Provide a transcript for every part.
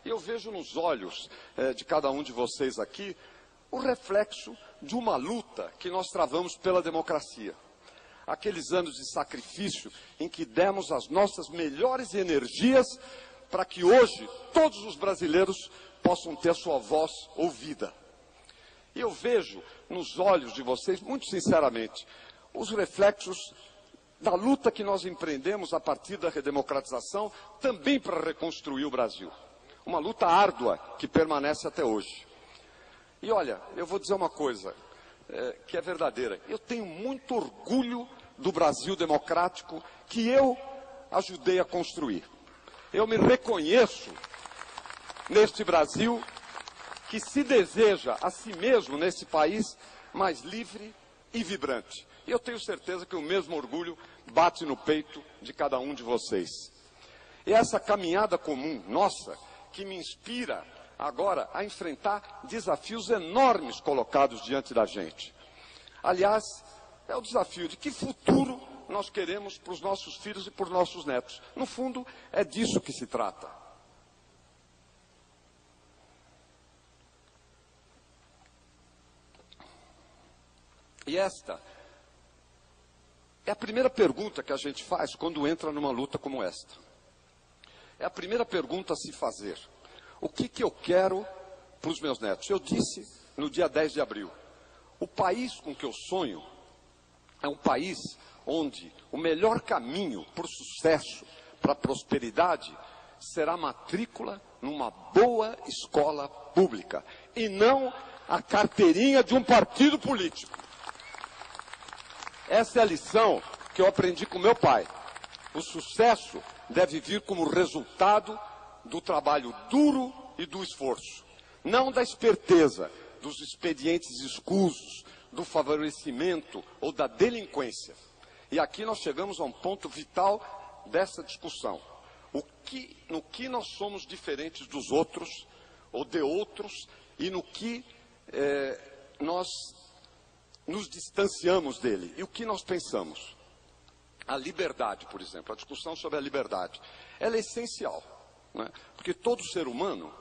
E eu vejo nos olhos de cada um de vocês aqui o reflexo de uma luta que nós travamos pela democracia. Aqueles anos de sacrifício em que demos as nossas melhores energias para que hoje todos os brasileiros possam ter sua voz ouvida. E eu vejo nos olhos de vocês, muito sinceramente, os reflexos da luta que nós empreendemos a partir da redemocratização, também para reconstruir o Brasil. Uma luta árdua que permanece até hoje. E olha, eu vou dizer uma coisa que é verdadeira. Eu tenho muito orgulho do Brasil democrático que eu ajudei a construir. Eu me reconheço neste Brasil que se deseja a si mesmo nesse país mais livre e vibrante. E eu tenho certeza que o mesmo orgulho bate no peito de cada um de vocês. E essa caminhada comum nossa que me inspira agora a enfrentar desafios enormes colocados diante da gente. Aliás, é o desafio de que futuro nós queremos para os nossos filhos e para os nossos netos. No fundo, é disso que se trata. E esta é a primeira pergunta que a gente faz quando entra numa luta como esta. É a primeira pergunta a se fazer. O que eu quero para os meus netos? Eu disse no dia 10 de abril, o país com que eu sonho é um país onde o melhor caminho para o sucesso, para a prosperidade, será a matrícula numa boa escola pública e não a carteirinha de um partido político. Essa é a lição que eu aprendi com meu pai. O sucesso deve vir como resultado do trabalho duro e do esforço, não da esperteza, dos expedientes escusos, do favorecimento ou da delinquência. E aqui nós chegamos a um ponto vital dessa discussão. No que nós somos diferentes dos outros, ou de outros, e no que nós nos distanciamos dele. E o que nós pensamos? A liberdade, por exemplo, a discussão sobre a liberdade, ela é essencial, né? Porque todo ser humano,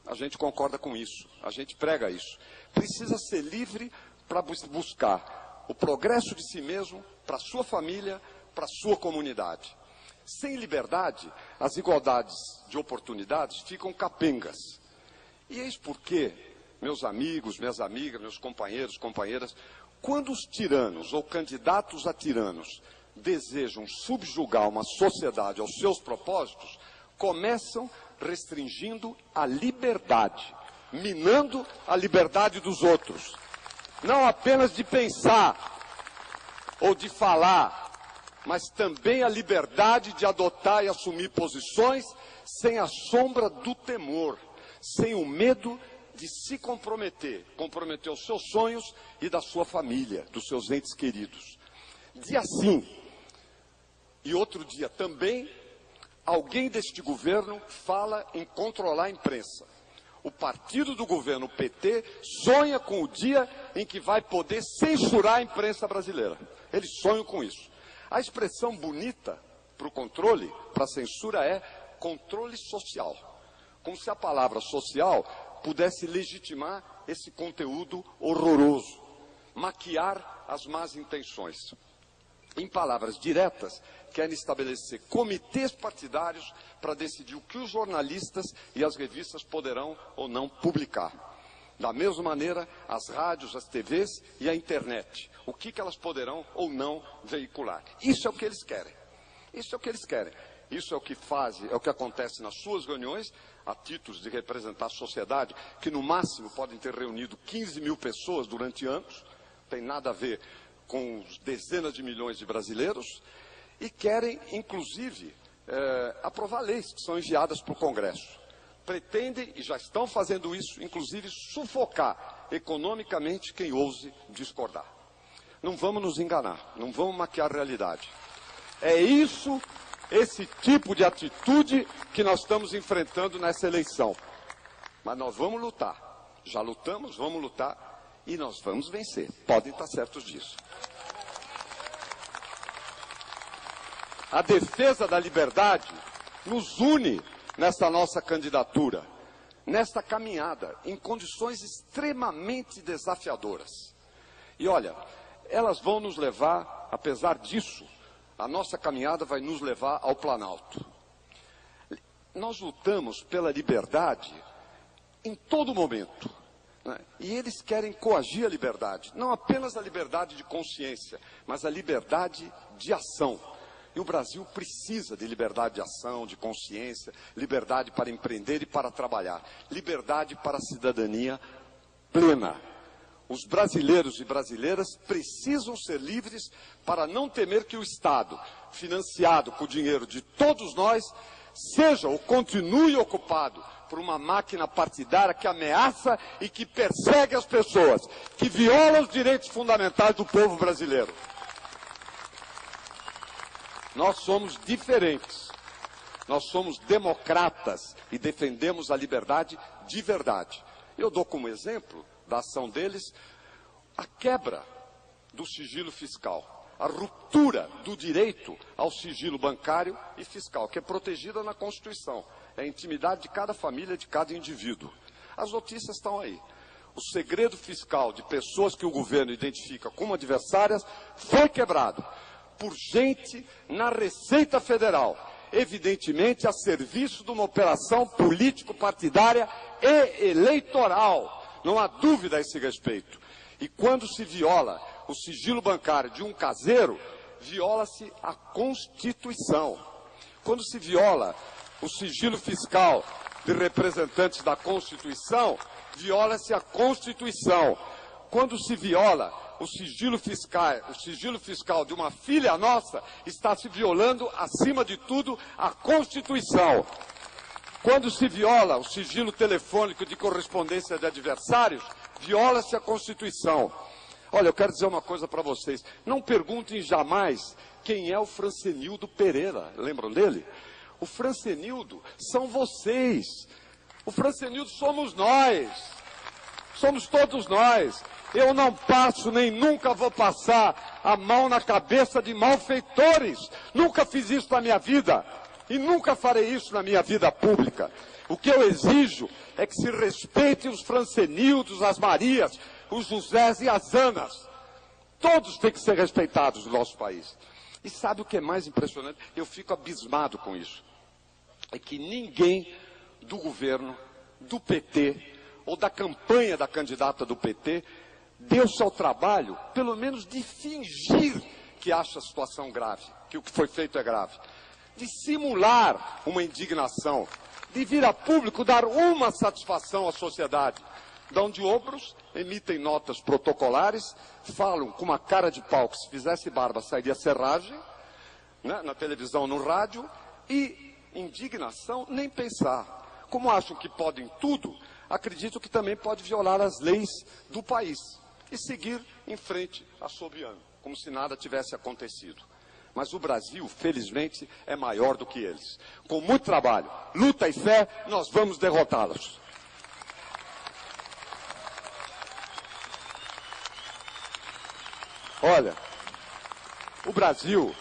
a gente concorda com isso, a gente prega isso, precisa ser livre para buscar o progresso de si mesmo, para a sua família, para a sua comunidade. Sem liberdade, as igualdades de oportunidades ficam capengas. E eis porque, meus amigos, minhas amigas, meus companheiros, companheiras, quando os tiranos ou candidatos a tiranos desejam subjugar uma sociedade aos seus propósitos, começam restringindo a liberdade, minando a liberdade dos outros. Não apenas de pensar ou de falar, mas também a liberdade de adotar e assumir posições sem a sombra do temor, sem o medo de se comprometer os seus sonhos e da sua família, dos seus entes queridos. Dia sim, e outro dia também, alguém deste governo fala em controlar a imprensa. O partido do governo, o PT, sonha com o dia em que vai poder censurar a imprensa brasileira. Eles sonham com isso. A expressão bonita para o controle, para a censura, é controle social. Como se a palavra social pudesse legitimar esse conteúdo horroroso, maquiar as más intenções. Em palavras diretas, querem estabelecer comitês partidários para decidir o que os jornalistas e as revistas poderão ou não publicar. Da mesma maneira, as rádios, as TVs e a internet. O que elas poderão ou não veicular. Isso é o que eles querem. Isso é o que eles querem. Isso é o que fazem, é o que acontece nas suas reuniões, a títulos de representar a sociedade, que no máximo podem ter reunido 15 mil pessoas durante anos, tem nada a ver com os dezenas de milhões de brasileiros, e querem, inclusive, aprovar leis que são enviadas para o Congresso. Pretendem, e já estão fazendo isso, inclusive, sufocar economicamente quem ouse discordar. Não vamos nos enganar, não vamos maquiar a realidade. É isso, esse tipo de atitude que nós estamos enfrentando nessa eleição. Mas nós vamos lutar. Já lutamos, vamos lutar e nós vamos vencer. Podem estar certos disso. A defesa da liberdade nos une nessa nossa candidatura. nesta caminhada, em condições extremamente desafiadoras. E olha, elas vão nos levar, apesar disso, a nossa caminhada vai nos levar ao Planalto. Nós lutamos pela liberdade em todo momento, né? E eles querem coagir a liberdade, não apenas a liberdade de consciência, mas a liberdade de ação. E o Brasil precisa de liberdade de ação, de consciência, liberdade para empreender e para trabalhar, liberdade para a cidadania plena. Os brasileiros e brasileiras precisam ser livres para não temer que o Estado, financiado com o dinheiro de todos nós, seja ou continue ocupado por uma máquina partidária que ameaça e que persegue as pessoas, que viola os direitos fundamentais do povo brasileiro. Nós somos diferentes, nós somos democratas e defendemos a liberdade de verdade. Eu dou como exemplo da ação deles a quebra do sigilo fiscal, a ruptura do direito ao sigilo bancário e fiscal, que é protegida na Constituição. É a intimidade de cada família, de cada indivíduo. As notícias estão aí. O segredo fiscal de pessoas que o governo identifica como adversárias foi quebrado por gente na Receita Federal, evidentemente a serviço de uma operação político-partidária e eleitoral. Não há dúvida a esse respeito. E quando se viola o sigilo bancário de um caseiro, viola-se a Constituição. Quando se viola o sigilo fiscal de representantes da Constituição, viola-se a Constituição. Quando se viola o sigilo fiscal de uma filha nossa, está se violando, acima de tudo, a Constituição. Quando se viola o sigilo telefônico de correspondência de adversários, viola-se a Constituição. Olha, eu quero dizer uma coisa para vocês. Não perguntem jamais quem é o Francenildo Pereira. Lembram dele? O Francenildo são vocês. O Francenildo somos nós. Somos todos nós. Eu não passo nem nunca vou passar a mão na cabeça de malfeitores. Nunca fiz isso na minha vida. E nunca farei isso na minha vida pública. O que eu exijo é que se respeitem os Francenildos, as Marias, os Josés e as Anas. Todos têm que ser respeitados no nosso país. E sabe o que é mais impressionante? Eu fico abismado com isso. É que ninguém do governo, do PT, ou da campanha da candidata do PT, deu-se ao trabalho, pelo menos, de fingir que acha a situação grave, que o que foi feito é grave. De simular uma indignação, de vir a público dar uma satisfação à sociedade. Dão de ombros, emitem notas protocolares, falam com uma cara de pau que se fizesse barba sairia serragem, né, na televisão, no rádio, e indignação nem pensar. Como acham que podem tudo, acredito que também pode violar as leis do país e seguir em frente assobiando, como se nada tivesse acontecido. Mas o Brasil, felizmente, é maior do que eles. Com muito trabalho, luta e fé, nós vamos derrotá-los. Olha, o Brasil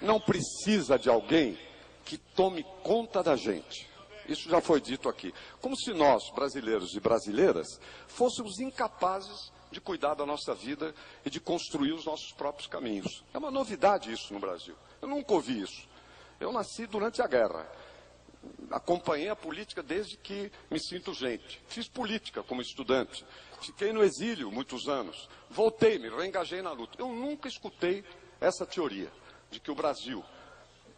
não precisa de alguém que tome conta da gente. Isso já foi dito aqui. Como se nós, brasileiros e brasileiras, fôssemos incapazes de cuidar da nossa vida e de construir os nossos próprios caminhos. É uma novidade isso no Brasil. Eu nunca ouvi isso. Eu nasci durante a guerra. Acompanhei a política desde que me sinto gente. Fiz política como estudante. Fiquei no exílio muitos anos. Voltei, me reengajei na luta. Eu nunca escutei essa teoria de que o Brasil,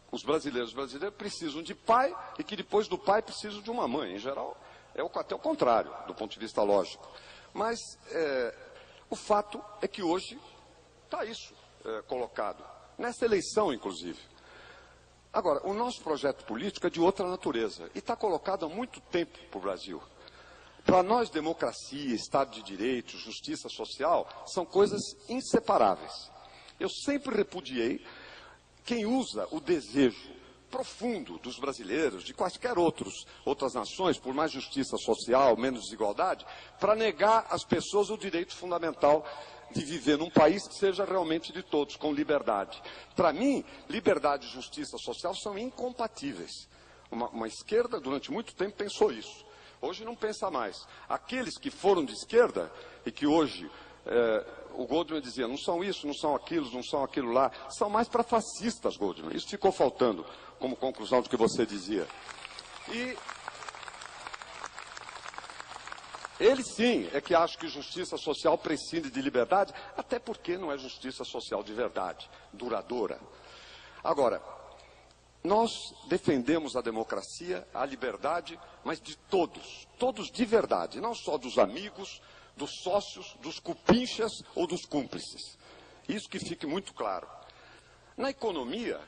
os brasileiros precisam de pai e que depois do pai precisam de uma mãe. Em geral, é até o contrário, do ponto de vista lógico. Mas o fato é que hoje está isso colocado, nessa eleição, inclusive. Agora, o nosso projeto político é de outra natureza e está colocado há muito tempo para o Brasil. Para nós, democracia, Estado de Direito, justiça social são coisas inseparáveis. Eu sempre repudiei quem usa o desejo profundo dos brasileiros, de quaisquer outras nações, por mais justiça social, menos desigualdade, para negar às pessoas o direito fundamental de viver num país que seja realmente de todos, com liberdade. Para mim, liberdade e justiça social são incompatíveis. Uma esquerda, durante muito tempo, pensou isso. Hoje não pensa mais. Aqueles que foram de esquerda e que hoje, o Goldman dizia, não são isso, não são aquilo lá, são mais para fascistas, Goldman. Isso ficou faltando como conclusão do que você dizia. E ele sim é que acha que justiça social prescinde de liberdade, até porque não é justiça social de verdade, duradoura. Agora, nós defendemos a democracia, a liberdade, mas de todos, todos de verdade, não só dos amigos, dos sócios, dos cupinchas ou dos cúmplices. Isso que fique muito claro. Na economia,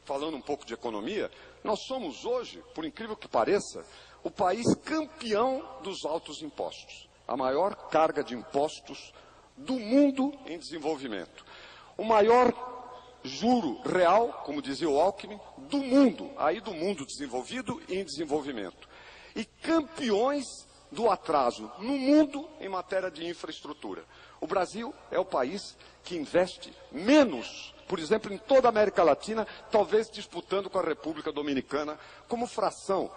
falando um pouco de economia, nós somos hoje, por incrível que pareça, o país campeão dos altos impostos. A maior carga de impostos do mundo em desenvolvimento. O maior juro real, como dizia o Alckmin, do mundo, aí do mundo desenvolvido e em desenvolvimento. E campeões do atraso no mundo em matéria de infraestrutura. O Brasil é o país que investe menos, por exemplo, em toda a América Latina, talvez disputando com a República Dominicana como fração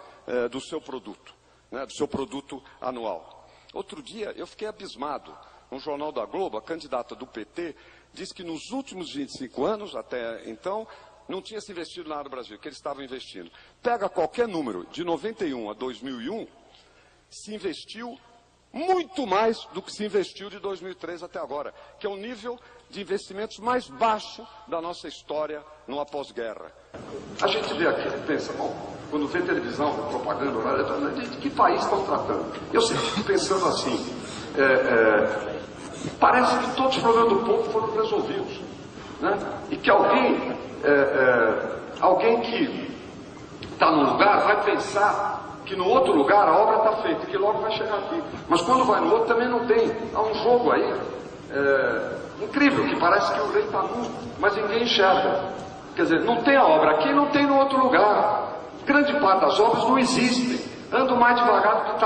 do seu produto, né, do seu produto anual. Outro dia eu fiquei abismado. Um jornal da Globo, a candidata do PT, disse que nos últimos 25 anos, até então, não tinha se investido nada no Brasil, que eles estavam investindo. Pega qualquer número, de 91 a 2001, se investiu muito mais do que se investiu de 2003 até agora, que é o nível de investimentos mais baixo da nossa história no pós-guerra. A gente vê aqui e pensa, bom, quando vê televisão, propaganda, de que país estão tratando? Eu sempre fico pensando assim, parece que todos os problemas do povo foram resolvidos, né? E que alguém que está num lugar vai pensar que no outro lugar a obra está feita, que logo vai chegar aqui. Mas quando vai no outro também não tem. Há um jogo aí incrível, que parece que o rei está nu, mas ninguém enxerga. Quer dizer, não tem a obra aqui, não tem no outro lugar. Grande parte das obras não existem. Andam mais devagar do que está.